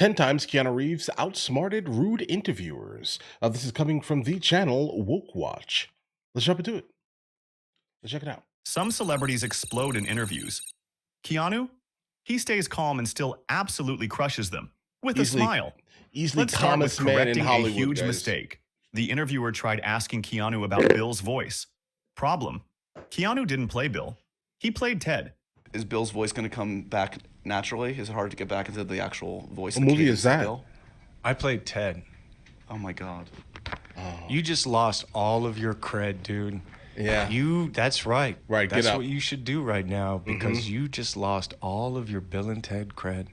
10 times Keanu Reeves outsmarted rude interviewers. This is coming from the channel Woke Watch. Let's jump into it. Let's check it out. Some celebrities explode in interviews. Keanu? He stays calm and still absolutely crushes them with a smile. Easily Let's start with calmest man in correcting Hollywood, a huge guys. mistake. The interviewer tried asking Keanu about Bill's voice. Problem: Keanu didn't play Bill. He played Ted. Is Bill's voice going to come back naturally? Is it hard to get back into the actual voice? What movie is that? Bill? I played Ted. Oh my God. You just lost all of your cred, dude. Yeah. That's right. Right, get That's up. what you should do right now because you just lost all of your Bill and Ted cred.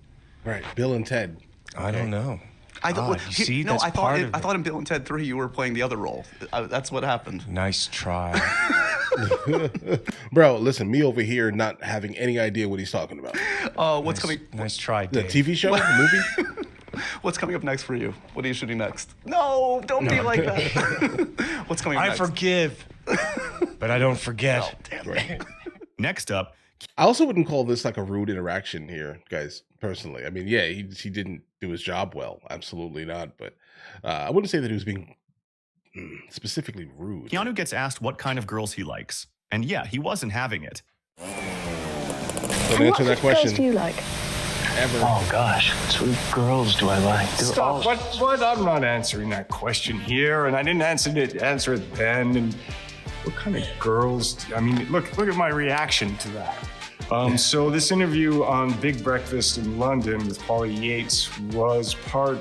Right, Bill and Ted. I don't know. I God, you see, no, that's I part of it. thought in Bill and Ted 3 you were playing the other role. That's what happened. Nice try. Bro, listen, me over here not having any idea what he's talking about. What's coming? Nice try, The Dave. TV show? The movie? What's coming up next for you? What are you shooting next? No, don't be like that. What's coming up I next? forgive, but I don't forget. Oh, damn Right. it. Next up, I also wouldn't call this like a rude interaction here, guys, personally. I mean, yeah, he didn't do his job well. Absolutely not. But I wouldn't say that he was being specifically rude. Keanu gets asked what kind of girls he likes. And yeah, he wasn't having it. Don't What answer that girls do question you like? ever. Oh gosh, what sort of girls do I like? Stop. What? I'm not answering that question here, and I didn't answer it then. And what kind of girls? I mean, look at my reaction to that. So this interview on Big Breakfast in London with Polly Yates was part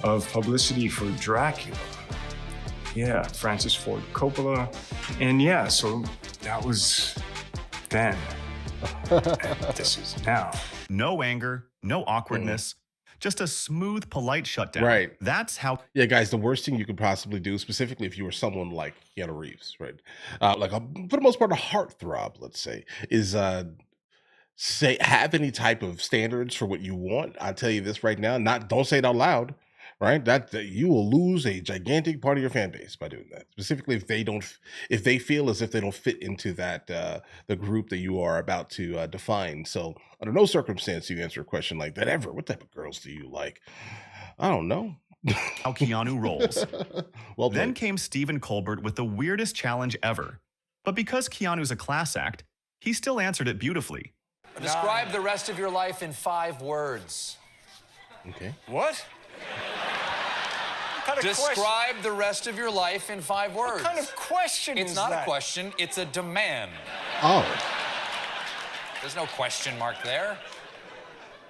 of publicity for Dracula. Yeah, Francis Ford Coppola. And yeah, so that was then. And this is now. No anger, no awkwardness, just a smooth, polite shutdown. Right. That's how Yeah, guys, the worst thing you could possibly do, specifically if you were someone like Keanu Reeves, right? For the most part, a heartthrob, let's say, is have any type of standards for what you want. I'll tell you this right now, don't say it out loud, right? That you will lose a gigantic part of your fan base by doing that. Specifically if they feel as if they don't fit into that the group that you are about to define. So under no circumstance do you answer a question like that ever. What type of girls do you like? I don't know. Keanu rolls. Well Then done. came Stephen Colbert with the weirdest challenge ever. But because Keanu's a class act, he still answered it beautifully. Describe the rest of your life in 5 words. Okay. What? What kind of question? Describe the rest of your life in 5 words. What kind of question It's is not that? a question, it's a demand. Oh, There's no question mark there.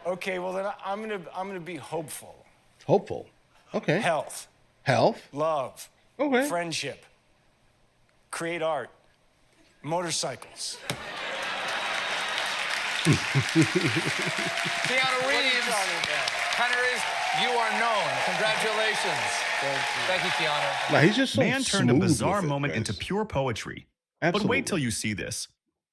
Okay, well then I'm gonna be hopeful. hopeful. Okay. Health, Health. love, Okay. friendship, create art, motorcycles. Keanu Reeves, you are known. Congratulations. Thank you, Keanu. Nah, he's just so Man turned a smooth bizarre with it, moment guys. into pure poetry. Absolutely. But wait till you see this.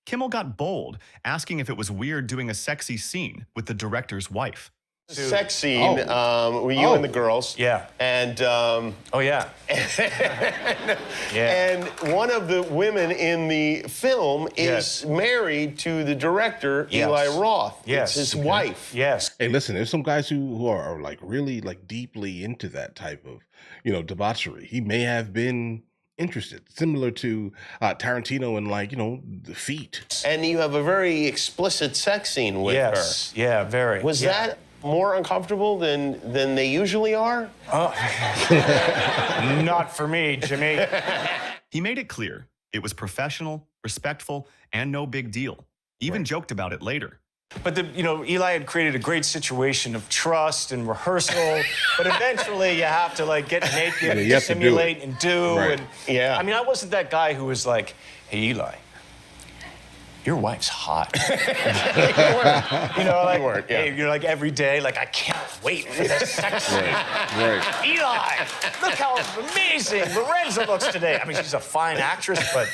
Kimmel got bold, asking if it was weird doing a sexy scene with the director's wife. Sex scene with you Oh. and the girls. Yeah. And Oh yeah. Yeah. and one of the women in the film Yes. is married to the director Yes. Eli Roth. Yes. It's his wife. Yes. Hey, listen, there's some guys who are like really like deeply into that type of, debauchery. He may have been interested, similar to Tarantino and the feet. And you have a very explicit sex scene with Yes. Yeah. Very. her. Was Yeah. that more uncomfortable than they usually are? Not for me, Jimmy. He made it clear it was professional, respectful, and no big deal. Even joked about it later. But Eli had created a great situation of trust and rehearsal. But eventually, you have to get naked, Yeah, you have to do simulate, it. and do. Right. And Yeah. I mean, I wasn't that guy who was like, "Hey, Eli, your wife's hot." You weren't, yeah. Hey, you're every day, I can't wait for this sex scene. Right. Eli, look how amazing Lorenza looks today. I mean, she's a fine actress, but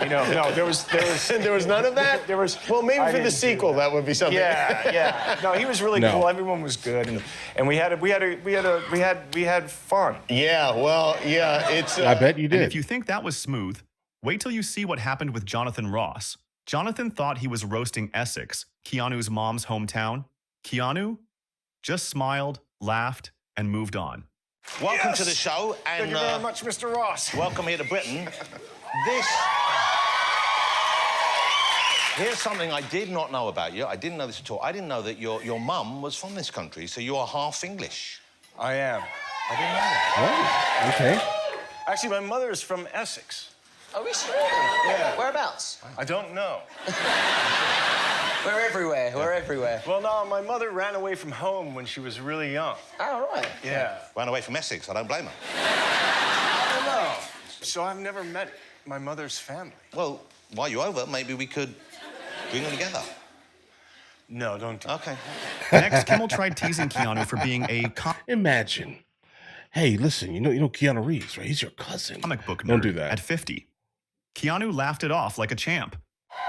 no, there was There was none of that? There was. Well, maybe I for the didn't do sequel, that would be something. Yeah. No, he was really No. cool. Everyone was good, and we had fun. Yeah, well, yeah, it's... I bet you And did. if you think that was smooth, wait till you see what happened with Jonathan Ross. Jonathan thought he was roasting Essex, Keanu's mom's hometown. Keanu just smiled, laughed, and moved on. Welcome to the show. And, Thank you very much, Mr. Ross. welcome here to Britain. Here's something I did not know about you. I didn't know this at all. I didn't know that your mum was from this country, so you're half English. I am. I didn't know that. Oh, okay. Actually, my mother is from Essex. Are we sure? Yeah. Whereabouts? I don't know. We're everywhere. We're everywhere. Well, no, my mother ran away from home when she was really young. Oh, right. Yeah. Ran away from Essex. I don't blame her. I don't know. So I've never met my mother's family. Well, while you're over, maybe we could bring them together. No, don't do Okay. Next, Kimmel tried teasing Keanu for being a Imagine. Hey, listen, you know Keanu Reeves, right? He's your cousin. comic book nerd Don't do that. at 50. Keanu laughed it off like a champ.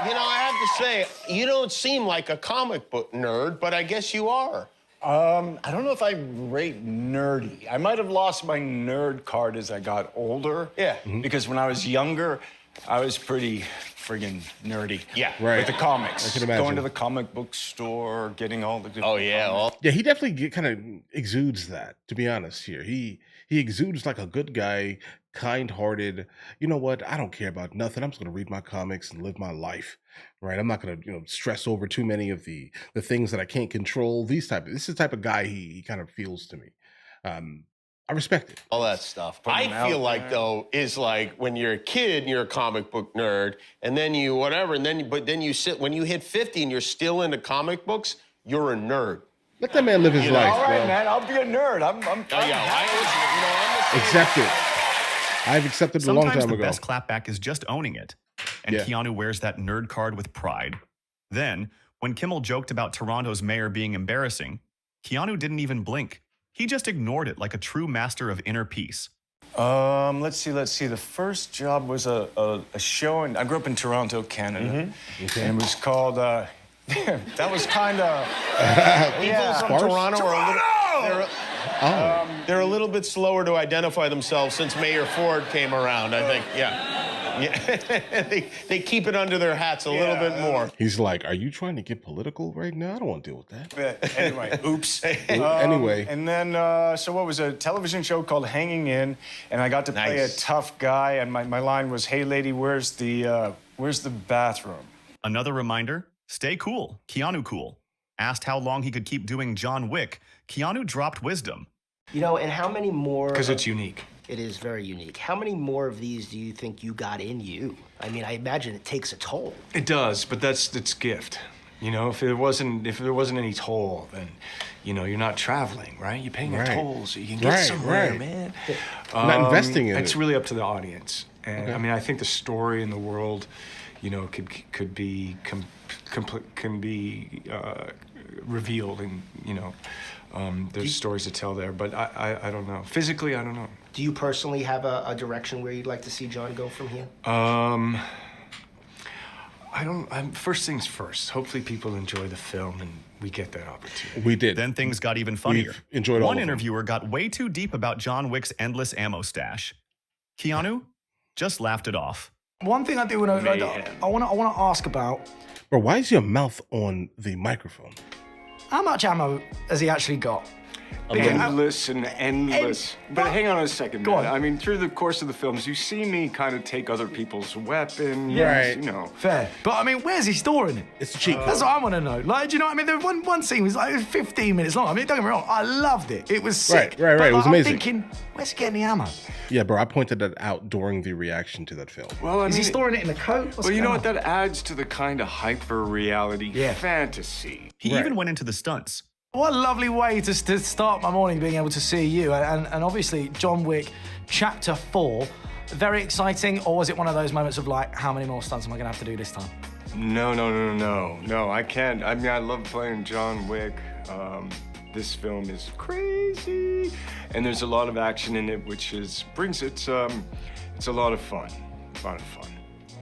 You know, I have to say, you don't seem like a comic book nerd, but I guess you are. I don't know if I rate nerdy. I might have lost my nerd card as I got older. Yeah. Because when I was younger, I was pretty friggin' nerdy. Yeah. Right. With the comics. I can imagine. Going to the comic book store, getting all the good Oh, yeah. comics. Yeah, he definitely kind of exudes that, to be honest here. He exudes like a good guy, kind-hearted. You know what? I don't care about nothing. I'm just going to read my comics and live my life, right? I'm not going to, stress over too many of the things that I can't control. This is the type of guy he kind of feels to me. I respect it. All that stuff. I feel like, though, is like when you're a kid and you're a comic book nerd, and then you whatever, and then you sit, when you hit 50 and you're still into comic books, you're a nerd. Let that man live his life, All right, bro. man, I'll be a nerd. I'm I'm the same. Accept it. I've accepted it a long Sometimes time the ago. best clapback is just owning it. And Yeah. Keanu wears that nerd card with pride. Then, when Kimmel joked about Toronto's mayor being embarrassing, Keanu didn't even blink. He just ignored it like a true master of inner peace. Let's see. The first job was a show, and I grew up in Toronto, Canada. Okay. And it was called, that was kind of... People from Toronto are they're a little bit slower to identify themselves since Mayor Ford came around, I think. Yeah. they keep it under their hats a little bit more. He's like, are you trying to get political right now? I don't want to deal with that. But anyway, oops. Anyway. And then, so what was a television show called Hanging In, and I got to play a Nice. tough guy, and my line was, "Hey, lady, where's the bathroom?" Another reminder, stay cool, Keanu cool. Asked how long he could keep doing John Wick, Keanu dropped wisdom. And how many more... Because it's unique. It is very unique. How many more of these do you think you got in you? I mean, I imagine it takes a toll. It does, but that's its gift. If there wasn't any toll, then you're not traveling, right? You're paying a toll so you can get somewhere, man. Not investing in it's it. really up to the audience, and Okay. I mean, I think the story and the world, could be revealed, and there's stories to tell there. But I don't know. Physically, I don't know. Do you personally have a direction where you'd like to see John go from here? First things first. Hopefully, people enjoy the film, and we get that opportunity. We did. Then things got even funnier. We've enjoyed all One of them. interviewer got way too deep about John Wick's endless ammo stash. Keanu just laughed it off. One thing I do want to I want to ask about, Bro, why is your mouth on the microphone? how much ammo has he actually got? Endless and endless. But hang on a second, Go man. on. I mean, through the course of the films, you see me kind of take other people's weapons, Right. Fair. But I mean, where's he storing it? It's cheap. That's what I want to know. Like, do you know what I mean? There was one scene was like 15 minutes long. I mean, don't get me wrong, I loved it. It was sick. Right. But, It was like, amazing. I'm thinking, where's he getting the ammo? Yeah, bro, I pointed that out during the reaction to that film. Well, I Is he mean, storing it in the coat? What's well, you know going what? on? That adds to the kind of hyper-reality fantasy. He Right. even went into the stunts. What a lovely way to start my morning, being able to see you. And obviously, John Wick, Chapter 4, very exciting. Or was it one of those moments of like, how many more stunts am I going to have to do this time? No, I can't. I mean, I love playing John Wick. This film is crazy, and there's a lot of action in it, which brings it's a lot of fun.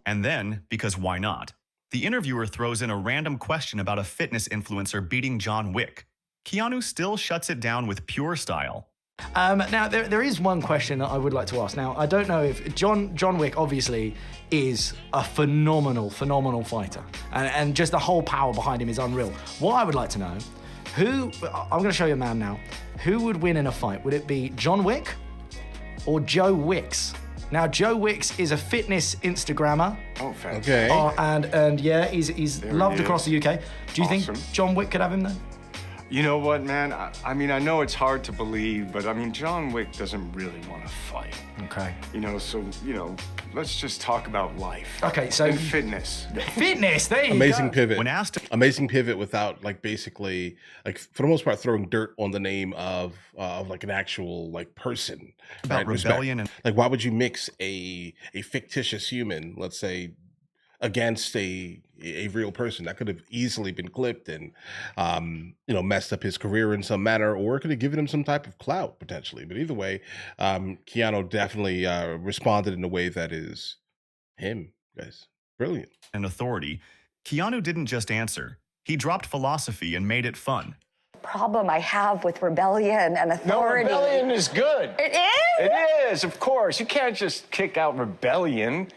And then, because why not? The interviewer throws in a random question about a fitness influencer beating John Wick. Keanu still shuts it down with pure style. Now, there is one question that I would like to ask. Now, I don't know if John Wick obviously is a phenomenal fighter, and just the whole power behind him is unreal. What I would like to know, I'm going to show you a man now. Who would win in a fight? Would it be John Wick or Joe Wicks? Now, Joe Wicks is a fitness Instagrammer. Oh, fantastic. Okay. And yeah, he's loved he across is. the UK. Do you think Awesome. John Wick could have him then? You know what, man? I mean, I know it's hard to believe, but I mean, John Wick doesn't really want to fight. Okay. So, let's just talk about life. Okay, so... And fitness. Fitness, there you Amazing go. pivot. When asked Amazing pivot without like basically like for the most part throwing dirt on the name of like an actual like person. about rebellion and Like why would you mix a fictitious human, let's say, against a real person that could have easily been clipped and messed up his career in some manner, or it could have given him some type of clout potentially. But either way, Keanu definitely responded in a way that is him, guys. Brilliant. authority, Keanu didn't just answer. He dropped philosophy and made it fun. Problem I have with rebellion and No, authority. rebellion is good. It is? It is, of course. You can't just kick out rebellion.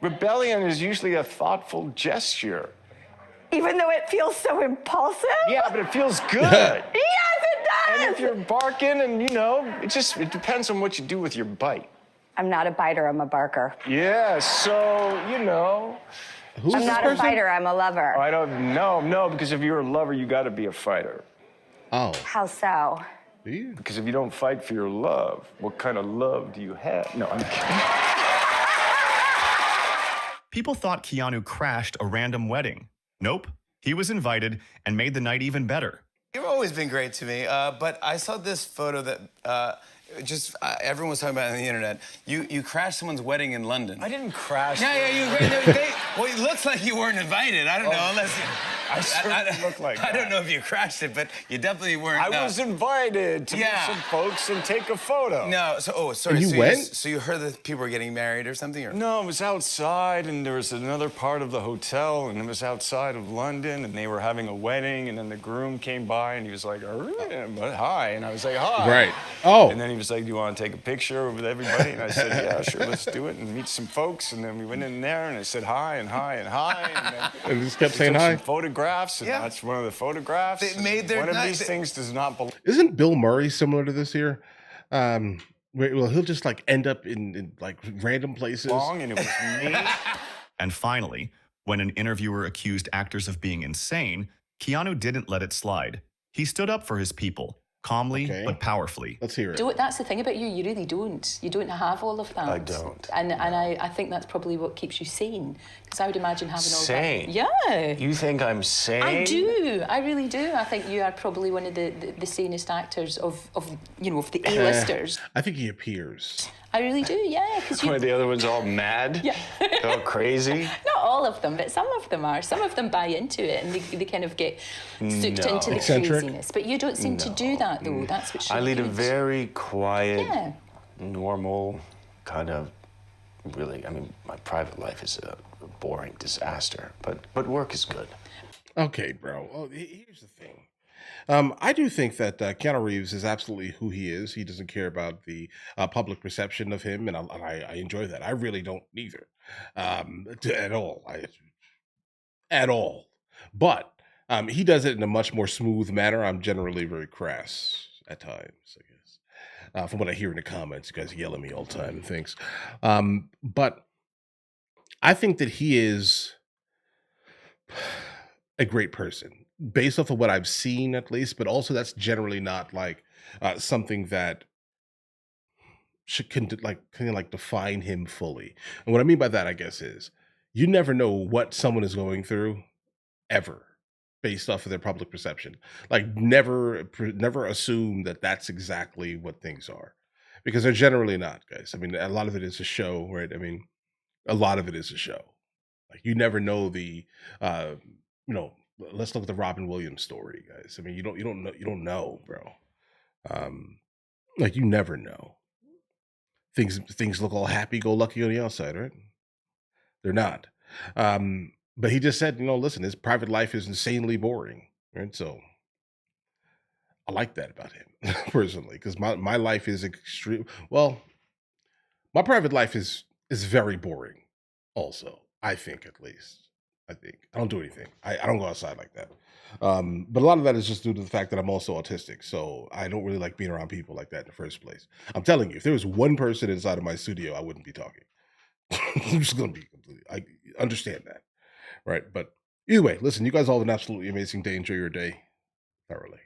Rebellion is usually a thoughtful gesture. Even though it feels so impulsive? Yeah, but it feels good. Yes, it does! And if you're barking and, it depends on what you do with your bite. I'm not a biter, I'm a barker. Yeah, so, Who's I'm this not person? a fighter, I'm a lover. I don't know, because if you're a lover, you got to be a fighter. Oh, How so? yeah. Because if you don't fight for your love, what kind of love do you have? No, I'm kidding. People thought Keanu crashed a random wedding. Nope. He was invited and made the night even better. You've always been great to me, but I saw this photo that everyone was talking about on the internet. You crashed someone's wedding in London. I didn't crash. Well, it looks like you weren't invited. I don't know, unless you... I certainly look like I don't that. know if you crashed it, but you definitely weren't. I was invited to meet some folks and take a photo. No, sorry. And you went? So you heard that people were getting married or something? Or? No, it was outside, and there was another part of the hotel, and it was outside of London, and they were having a wedding, and then the groom came by, and he was like, hi, and I was like, hi. Right. Oh. And then he was like, do you want to take a picture with everybody? And I said, yeah, sure, let's do it, and meet some folks, and then we went in there, and I said hi, and hi, and hi, and then And just kept saying took hi. some photographs, and that's one of the photographs. They made their one of night. these things does not belong. Isn't Bill Murray similar to this here? Well, he'll just like end up in like random places. And it was me. And finally, when an interviewer accused actors of being insane, Keanu didn't let it slide. He stood up for his people, calmly but powerfully. Let's hear it. That's the thing about you. You really don't. You don't have all of that. I don't. And I think that's probably what keeps you sane. Because I would imagine having all Sane? that. Yeah. You think I'm sane? I do. I really do. I think you are probably one of the sanest actors of the A-listers. I think he appears. I really do, yeah. Because Why, the other one's all mad? Yeah. They're all crazy? Not all of them, but some of them are. Some of them buy into it and they kind of get souped No. into the Eccentric? craziness. But you don't seem to do that, though. That's what I lead a good. very quiet, Yeah. normal kind of, really, my private life is a boring disaster, but work is good. Okay, bro. Well, here's the thing. I do think that Keanu Reeves is absolutely who he is. He doesn't care about the public perception of him, and I enjoy that. I really don't either, at all. At all. But he does it in a much more smooth manner. I'm generally very crass at times, I guess. From what I hear in the comments, you guys yell at me all the time and things. But I think that he is a great person based off of what I've seen, at least, but also that's generally not like something that should kind of define him fully. And what I mean by that, I guess, is you never know what someone is going through ever based off of their public perception. Like never assume that that's exactly what things are, because they're generally not, guys. A lot of it is a show, right? A lot of it is a show. Like you never know the let's look at the Robin Williams story, guys. You don't know, bro. Like you never know. Things look all happy-go-lucky on the outside, right? They're not. But he just said, listen, his private life is insanely boring, right? So I like that about him personally, because my life is extreme. Well, my private life is very boring. Also, I think, at least. I think I don't do anything. I don't go outside like that. But a lot of that is just due to the fact that I'm also autistic, so I don't really like being around people like that in the first place. I'm telling you, if there was one person inside of my studio, I wouldn't be talking. I'm just gonna be completely. I understand that, right? But either way, listen, you guys all have an absolutely amazing day. Enjoy your day thoroughly.